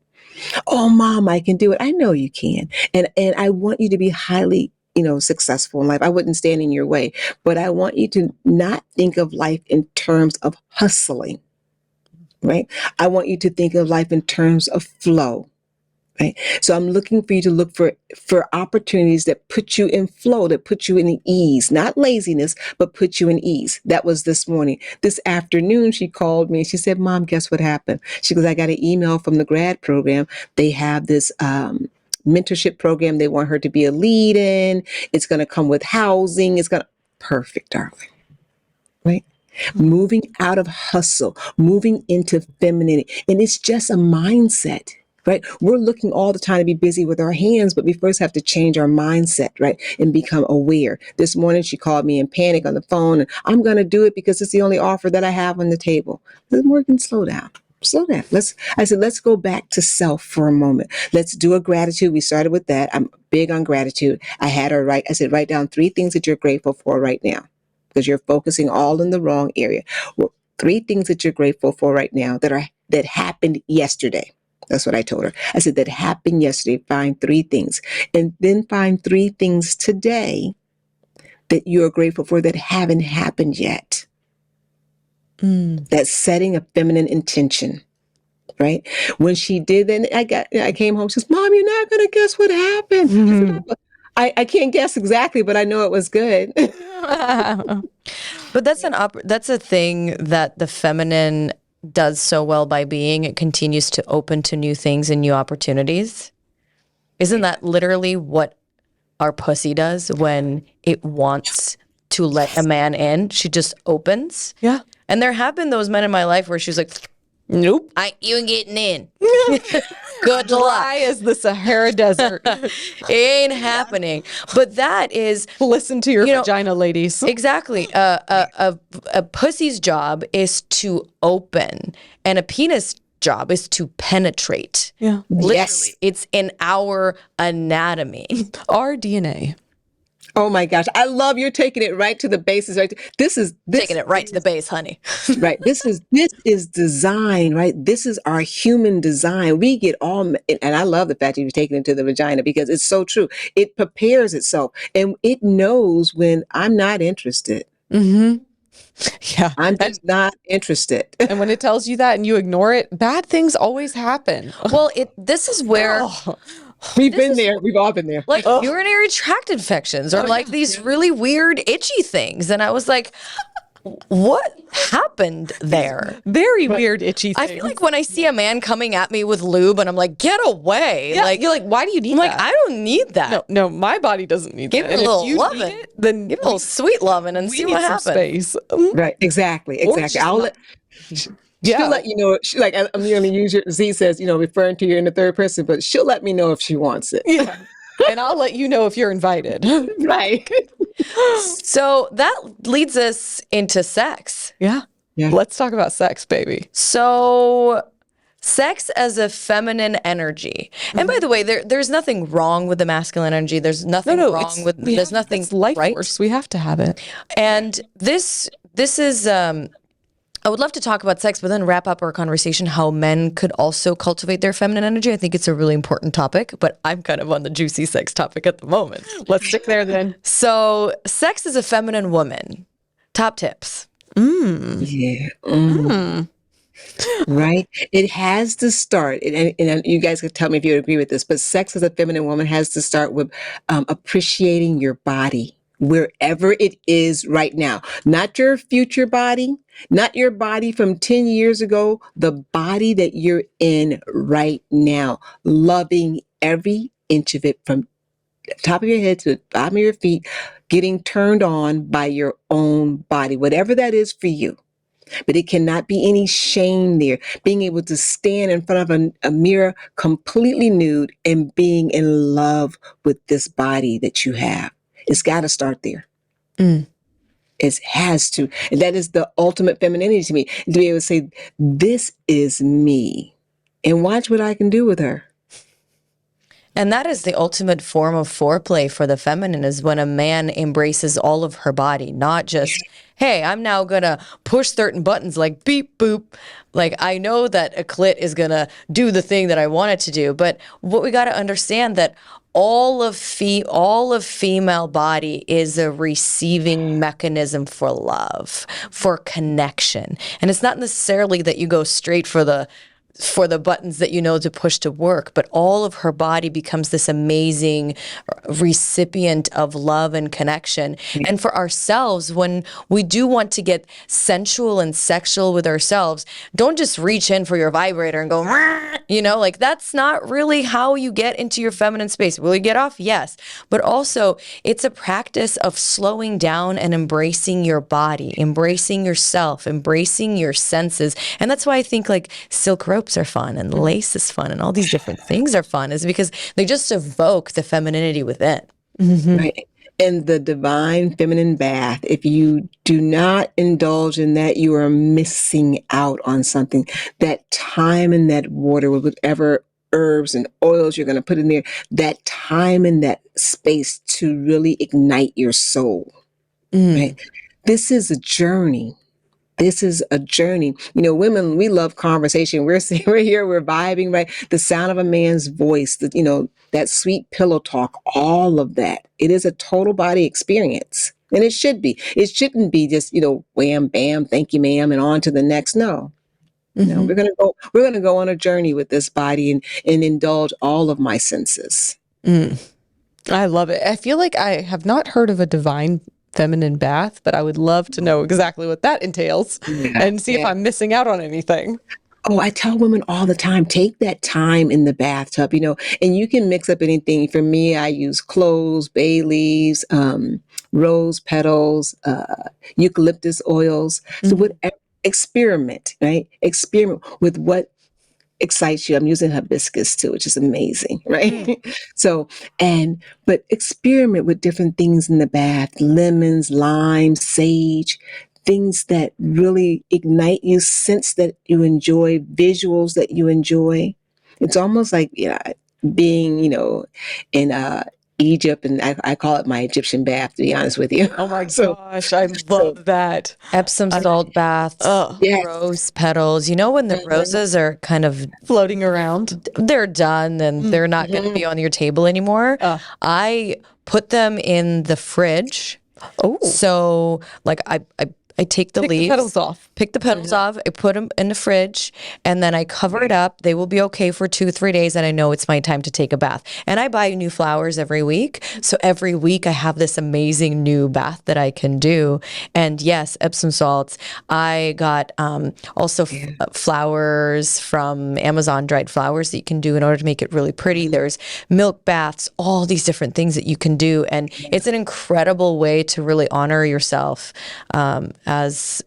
Oh, mom, I can do it. I know you can. And I want you to be highly, successful in life. I wouldn't stand in your way, but I want you to not think of life in terms of hustling, right? I want you to think of life in terms of flow. Right. So I'm looking for you to look for opportunities that put you in flow, that put you in ease, not laziness, but put you in ease. That was this morning. This afternoon, she called me and she said, Mom, guess what happened? She goes, I got an email from the grad program. They have this mentorship program they want her to be a lead in. It's going to come with housing. Perfect, darling. Right. Moving out of hustle, moving into femininity. And it's just a mindset. Right. We're looking all the time to be busy with our hands, but we first have to change our mindset, right? And become aware. This morning, she called me in panic on the phone and I'm going to do it because it's the only offer that I have on the table. I said, Morgan, slow down. Slow down. Let's go back to self for a moment. Let's do a gratitude. We started with that. I'm big on gratitude. I said, write down 3 things that you're grateful for right now because you're focusing all in the wrong area. Well, 3 things that you're grateful for right now that happened yesterday. That's what I told her. I said, that happened yesterday. Find 3 things. And then find 3 things today that you're grateful for that haven't happened yet. That's setting a feminine intention, right? When she did that, I came home. She says, Mom, you're not going to guess what happened. I can't guess exactly, but I know it was good. But that's a thing that the feminine does so well by being. It continues to open to new things and new opportunities. Isn't that literally what our pussy does when it wants to let a man in? She just opens. Yeah. And there have been those men in my life where she's like, nope, you ain't getting in. Good luck. Dry as the Sahara Desert. It ain't happening. But that is, Listen to your vagina, ladies. exactly. A pussy's job is to open, and a penis job is to penetrate. Yeah. Literally, Yes. it's in our anatomy. Our DNA. Oh my gosh. I love you're taking it right to the basis. Right. This Taking it right to the base, honey. right. This is design, right? This is our human design. We get all, and I love the fact that you're taking it to the vagina because it's so true. It prepares itself and it knows when I'm not interested. Mm-hmm. Yeah. I'm just not interested. And when it tells you that and you ignore it, bad things always happen. Well, this is where We've been there. We've all been there. like urinary tract infections or like these really weird itchy things. And I was like, what happened there? Very weird, itchy I things. feel like when I see a man coming at me with lube and I'm like, get away. Yeah, Like, you're like, why do you need I'm like, that? I don't need that. No, my body doesn't need Give that. it a And if little you loving. need it, then Give it a little sweet loving and we see need what some happens. space. Right. Exactly. Or Exactly. just She'll Yeah. let you know. I'm going to use Z says, referring to you in the third person, but she'll let me know if she wants it. Yeah. And I'll let you know if you're invited. Right. So that leads us into sex. Yeah. Yeah. Let's talk about sex, baby. So sex as a feminine energy. And by the way, there's nothing wrong with the masculine energy. There's nothing wrong with there's nothing It's life right. force. We have to have it. And this is I would love to talk about sex, but then wrap up our conversation how men could also cultivate their feminine energy. I think it's a really important topic, but I'm kind of on the juicy sex topic at the moment. Let's stick there then. So, sex as a feminine woman. Top tips. Yeah. Right. It has to start, and you guys can tell me if you agree with this, but sex as a feminine woman has to start with appreciating your body wherever it is right now, not your future body, not your body from 10 years ago, the body that you're in right now, loving every inch of it from the top of your head to the bottom of your feet, getting turned on by your own body, whatever that is for you. But it cannot be any shame there. Being able to stand in front of a mirror completely nude and being in love with this body that you have. It's got to start there. It has to. And that is the ultimate femininity to me. To be able to say, this is me. And watch what I can do with her. And that is the ultimate form of foreplay for the feminine, is when a man embraces all of her body, not just, hey, I'm now gonna push certain buttons like beep boop. Like, I know that a clit is gonna do the thing that I want it to do, but what we gotta understand that all of female body is a receiving mechanism for love, for connection. And it's not necessarily that you go straight for the buttons that you know to push to work, but all of her body becomes this amazing recipient of love and connection. And for ourselves, when we do want to get sensual and sexual with ourselves, don't just reach in for your vibrator and go, "Rah!" Like, that's not really how you get into your feminine space. Will you get off? Yes. But also, it's a practice of slowing down and embracing your body, embracing yourself, embracing your senses. And that's why I think like silk ropes are fun and lace is fun and all these different things are fun, is because they just evoke the femininity within. Right. And the divine feminine bath, if you do not indulge in that, you are missing out on something. That time in that water with whatever herbs and oils you're going to put in there, that time in that space to really ignite your soul. Right. This is a journey. This is a journey. Women, we love conversation. We're here, we're vibing, right? The sound of a man's voice, that sweet pillow talk, all of that. It is a total body experience. And it should be. It shouldn't be just, wham, bam, thank you, ma'am, and on to the next. No. No, we're gonna go on a journey with this body and indulge all of my senses. I love it. I feel like I have not heard of a divine feminine bath, but I would love to know exactly what that entails and see if I'm missing out on anything. Oh, I tell women all the time, take that time in the bathtub, and you can mix up anything. For me, I use cloves, bay leaves, rose petals, eucalyptus oils. So whatever, experiment, right? Experiment with what excites you. I'm using hibiscus too, which is amazing, right? But experiment with different things in the bath, lemons, limes, sage, things that really ignite you, sense that you enjoy, visuals that you enjoy. It's almost like being, in Egypt, and I call it my Egyptian bath, to be honest with you. Oh my gosh, I love that. Epsom salt baths, Yes. rose petals. When the roses are kind of Floating around. they're done and they're not going to be on your table anymore, I put them in the fridge. Oh, So like I take the pick leaves, the petals off. pick the petals off, I put them in the fridge, and then I cover it up. They will be okay for 2-3 days, and I know it's my time to take a bath. And I buy new flowers every week. So every week I have this amazing new bath that I can do. And yes, Epsom salts. I got also flowers from Amazon, dried flowers that you can do in order to make it really pretty. There's milk baths, all these different things that you can do. And it's an incredible way to really honor yourself as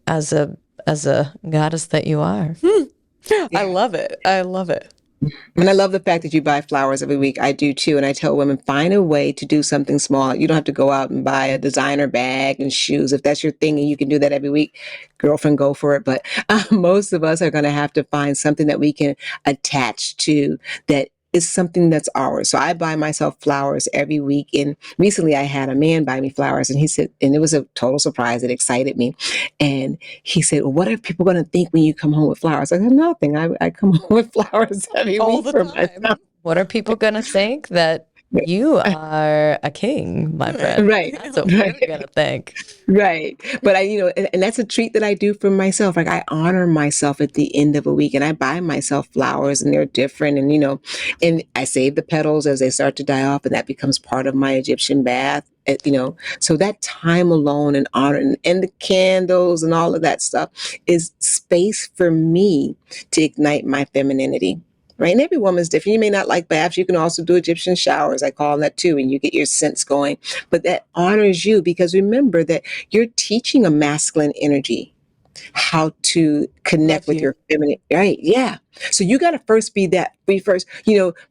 a goddess that you are. I love it. I love it. And I love the fact that you buy flowers every week. I do too. And I tell women, find a way to do something small. You don't have to go out and buy a designer bag and shoes. If that's your thing and you can do that every week, girlfriend, go for it. But most of us are going to have to find something that we can attach to that is something that's ours. So I buy myself flowers every week. And recently I had a man buy me flowers, and he said, and it was a total surprise. It excited me. And he said, well, what are people going to think when you come home with flowers? I said, nothing. I come home with flowers every All week the for time. myself. What are people going to think? That you are a king, my friend. Right. That's what we're going to think. Right. But and that's a treat that I do for myself. Like, I honor myself at the end of a week, and I buy myself flowers, and they're different. And, and I save the petals as they start to die off, and that becomes part of my Egyptian bath. So that time alone and honor and the candles and all of that stuff is space for me to ignite my femininity. Right. And every woman's different. You may not like baths. You can also do Egyptian showers. I call them that too. And you get your sense going. But that honors you, because remember that you're teaching a masculine energy how to connect with your feminine. Right. Yeah. So you got to first be first,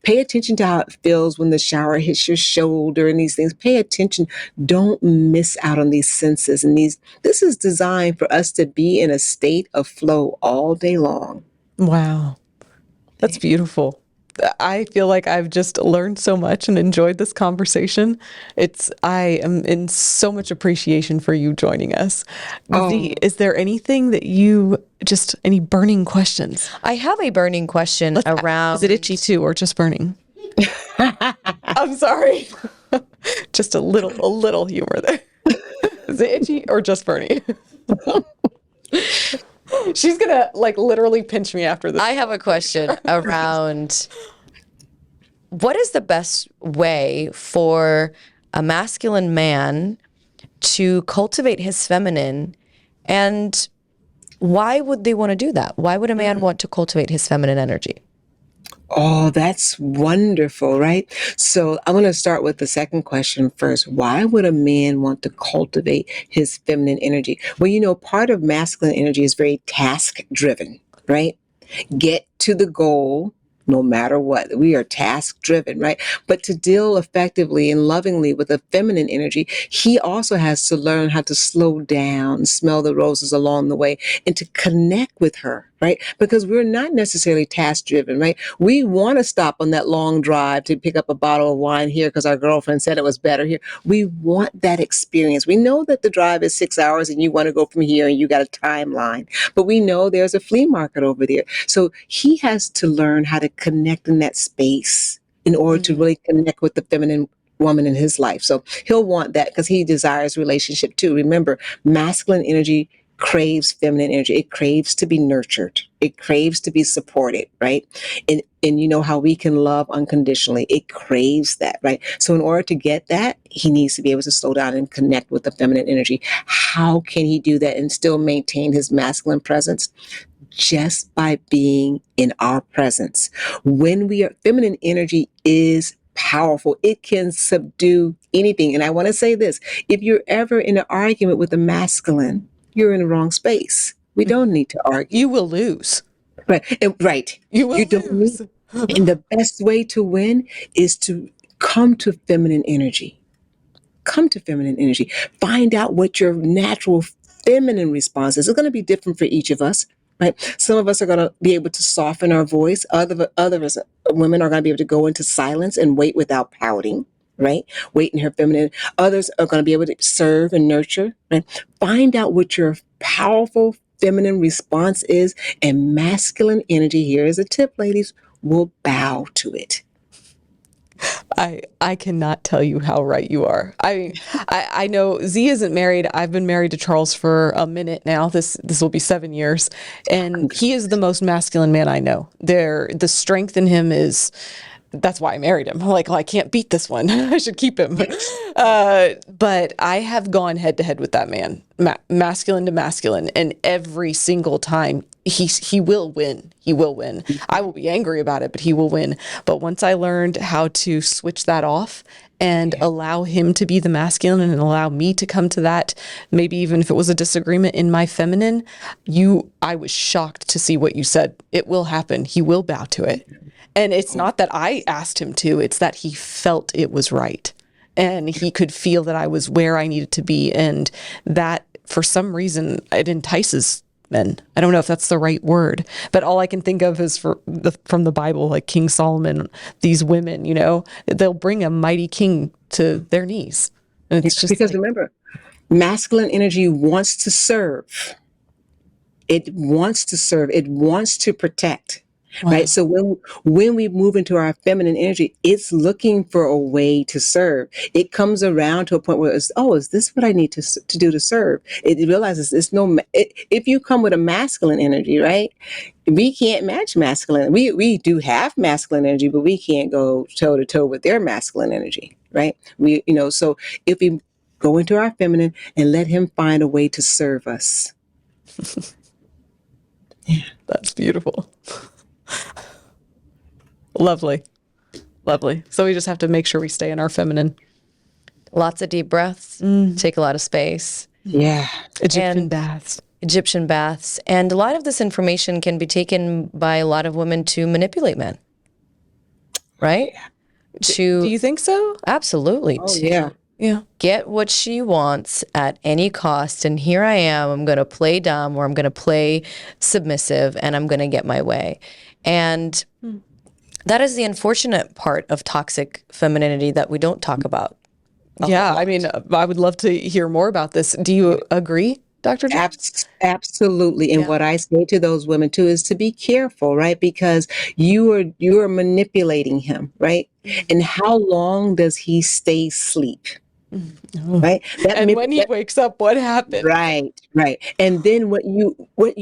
pay attention to how it feels when the shower hits your shoulder and these things. Pay attention. Don't miss out on these senses. And this is designed for us to be in a state of flow all day long. Wow. That's beautiful. I feel like I've just learned so much and enjoyed this conversation. I am in so much appreciation for you joining us. Z, is there anything that any burning questions? I have a burning question around. Is it itchy too, or just burning? I'm sorry. Just a little humor there. Is it itchy or just burning? She's gonna literally pinch me after this. I have a question around what is the best way for a masculine man to cultivate his feminine, and why would they want to do that? Why would a man want to cultivate his feminine energy? Oh, that's wonderful, right? So I'm going to start with the second question first. Why would a man want to cultivate his feminine energy? Well, part of masculine energy is very task driven, right? Get to the goal no matter what. We are task driven, right? But to deal effectively and lovingly with a feminine energy, he also has to learn how to slow down, smell the roses along the way, and to connect with her, right? Because we're not necessarily task driven, right? We want to stop on that long drive to pick up a bottle of wine here because our girlfriend said it was better here. We want that experience. We know that the drive is 6 hours and you want to go from here and you got a timeline, but we know there's a flea market over there. So he has to learn how to connect in that space in order to really connect with the feminine woman in his life. So he'll want that because he desires relationship too. Remember, masculine energy craves feminine energy. It craves to be nurtured. It craves to be supported, right? And you know how we can love unconditionally. It craves that, right? So in order to get that, he needs to be able to slow down and connect with the feminine energy. How can he do that and still maintain his masculine presence? Just by being in our presence. Feminine energy is powerful. It can subdue anything. And I want to say this, if you're ever in an argument with a masculine, you're in the wrong space. We don't need to argue. You will lose. Right. You will don't lose. And the best way to win is to come to feminine energy. Come to feminine energy. Find out what your natural feminine response is. It's going to be different for each of us, right? Some of us are going to be able to soften our voice. Other women are going to be able to go into silence and wait without pouting, right? Wait in her feminine. Others are going to be able to serve and nurture, right? Find out what your powerful feminine response is, and masculine energy, here is a tip, ladies, will bow to it. I cannot tell you how right you are. I know Z isn't married. I've been married to Charles for a minute now. This will be 7 years, and he is the most masculine man I know. The strength in him is. That's why I married him. I'm like, I can't beat this one. I should keep him. But I have gone head to head with that man, masculine to masculine, and every single time he will win. He will win. I will be angry about it, but he will win. But once I learned how to switch that off and allow him to be the masculine and allow me to come to that, maybe even if it was a disagreement in my feminine, I was shocked to see what you said. It will happen. He will bow to it. And it's not that I asked him to, it's that he felt it was right. And he could feel that I was where I needed to be. And that, for some reason, it entices men. I don't know if that's the right word, but all I can think of is from the Bible, like King Solomon, these women, they'll bring a mighty king to their knees. And it's just because remember, masculine energy wants to serve. It wants to serve. It wants to protect. Wow. Right. So when we move into our feminine energy, it's looking for a way to serve. It comes around to a point where is this what I need to do to serve? It realizes if you come with a masculine energy, right? We can't match masculine. We do have masculine energy, but we can't go toe to toe with their masculine energy, right? So if we go into our feminine and let him find a way to serve us. Yeah, that's beautiful. Lovely. So we just have to make sure we stay in our feminine. Lots of deep breaths, take a lot of space. Yeah. Egyptian baths. And a lot of this information can be taken by a lot of women to manipulate men. Right? Do you think so? Absolutely. Yeah. Get what she wants at any cost. And here I am. I'm going to play dumb, or I'm going to play submissive, and I'm going to get my way. And That is the unfortunate part of toxic femininity that we don't talk about. Yeah, I mean, I would love to hear more about this. Do you agree, Dr. James? Absolutely. And Yeah. what I say to those women too is to be careful, right? Because you are manipulating him, right? And how long does he stay asleep? Right? And when he wakes up, what happened? Right. And then what you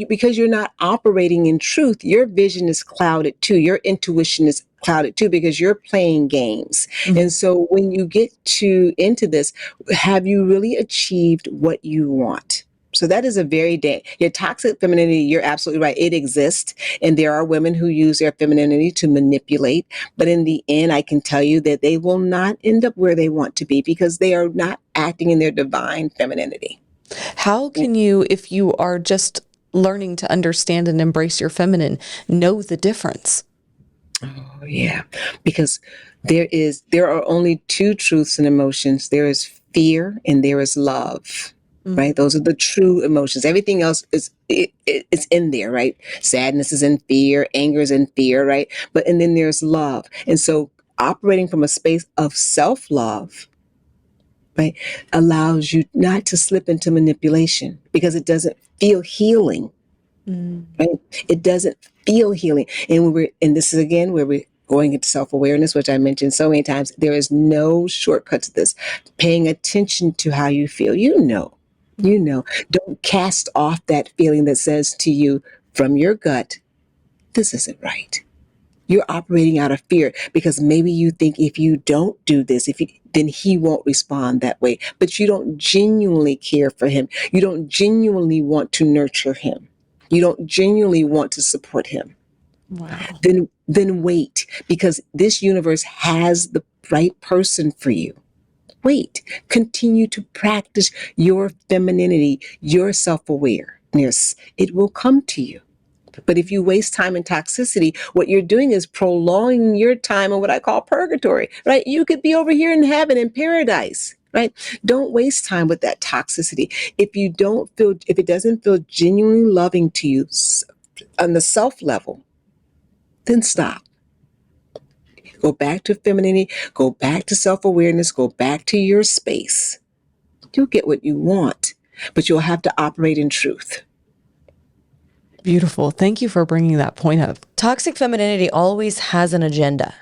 because you're not operating in truth, your vision is clouded too. Your intuition is clouded too because you're playing games. And so when you get to into this, have you really achieved what you want? So that is a very your toxic femininity, you're absolutely right. It exists. And there are women who use their femininity to manipulate. But in the end, I can tell you that they will not end up where they want to be because they are not acting in their divine femininity. How can you, if you are just learning to understand and embrace your feminine, know the difference? Oh, yeah. Because there are only two truths and emotions. There is fear and there is love. Right? Those are the true emotions. Everything else it's in there, right? Sadness is in fear, anger is in fear, right? And then there's love. And so operating from a space of self-love, right, allows you not to slip into manipulation because it doesn't feel healing. Right? It doesn't feel healing. And this is again where we're going into self-awareness, which I mentioned so many times. There is no shortcut to this. Paying attention to how you feel. Don't cast off that feeling that says to you from your gut, this isn't right. You're operating out of fear because maybe you think if you don't do this, then he won't respond that way. But you don't genuinely care for him. You don't genuinely want to nurture him. You don't genuinely want to support him. Wow. Then wait, because this universe has the right person for you. Wait, continue to practice your femininity, your self-awareness. It will come to you. But if you waste time in toxicity, what you're doing is prolonging your time in what I call purgatory, right? You could be over here in heaven in paradise, right? Don't waste time with that toxicity. If it doesn't feel genuinely loving to you on the self level, then stop. Go back to femininity, go back to self-awareness, go back to your space. You'll get what you want, but you'll have to operate in truth. Beautiful. Thank you for bringing that point up. Toxic femininity always has an agenda.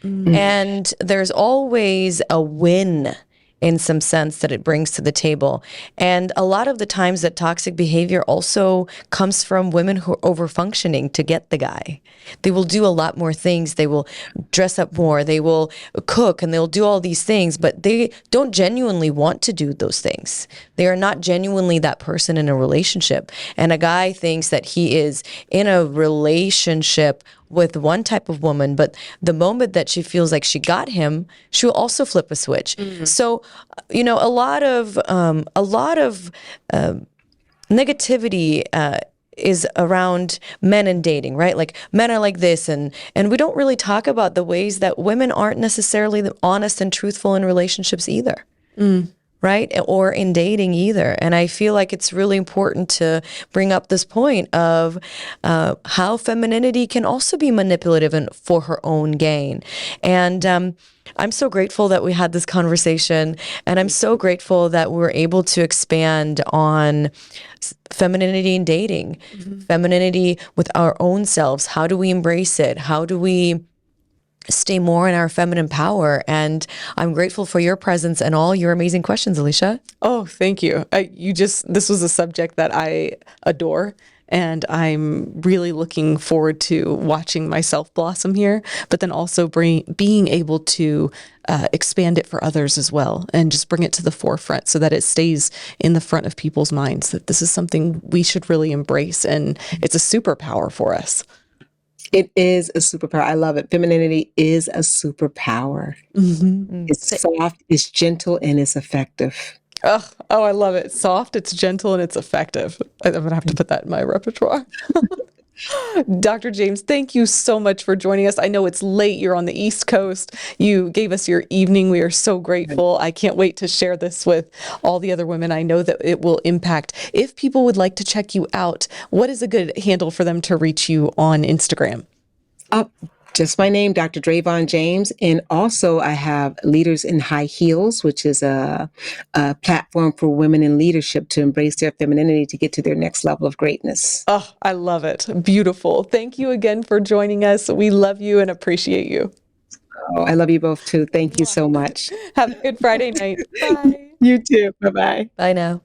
And there's always a win in some sense that it brings to the table. And a lot of the times that toxic behavior also comes from women who are overfunctioning to get the guy. They will do a lot more things. They will dress up more. They will cook and they'll do all these things, but they don't genuinely want to do those things. They are not genuinely that person in a relationship. And a guy thinks that he is in a relationship with one type of woman, but the moment that she feels like she got him, she'll also flip a switch. So, a lot of negativity is around men and dating, right? Like men are like this, and we don't really talk about the ways that women aren't necessarily honest and truthful in relationships either. Right? Or in dating either. And I feel like it's really important to bring up this point of how femininity can also be manipulative and for her own gain. And I'm so grateful that we had this conversation. And I'm so grateful that we were able to expand on femininity in dating, femininity with our own selves. How do we embrace it? How do we stay more in our feminine power? And I'm grateful for your presence and all your amazing questions, Elisha. Oh, thank you. This was a subject that I adore. And I'm really looking forward to watching myself blossom here, but then also being able to expand it for others as well and just bring it to the forefront so that it stays in the front of people's minds that this is something we should really embrace. And it's a superpower for us. It is a superpower. I love it. Femininity is a superpower. It's soft, it's gentle, and it's effective. Oh, I love it. Soft, it's gentle, and it's effective. I'm going to have to put that in my repertoire. Dr. James, thank you so much for joining us. I know it's late. You're on the East Coast. You gave us your evening. We are so grateful. I can't wait to share this with all the other women. I know that it will impact. If people would like to check you out, what is a good handle for them to reach you on Instagram? Just my name, Dr. Drayvon James. And also I have Leaders in High Heels, which is a platform for women in leadership to embrace their femininity to get to their next level of greatness. Oh, I love it. Beautiful. Thank you again for joining us. We love you and appreciate you. Oh, I love you both too. Thank you so much. Have a good Friday night. Bye. You too. Bye-bye. Bye now.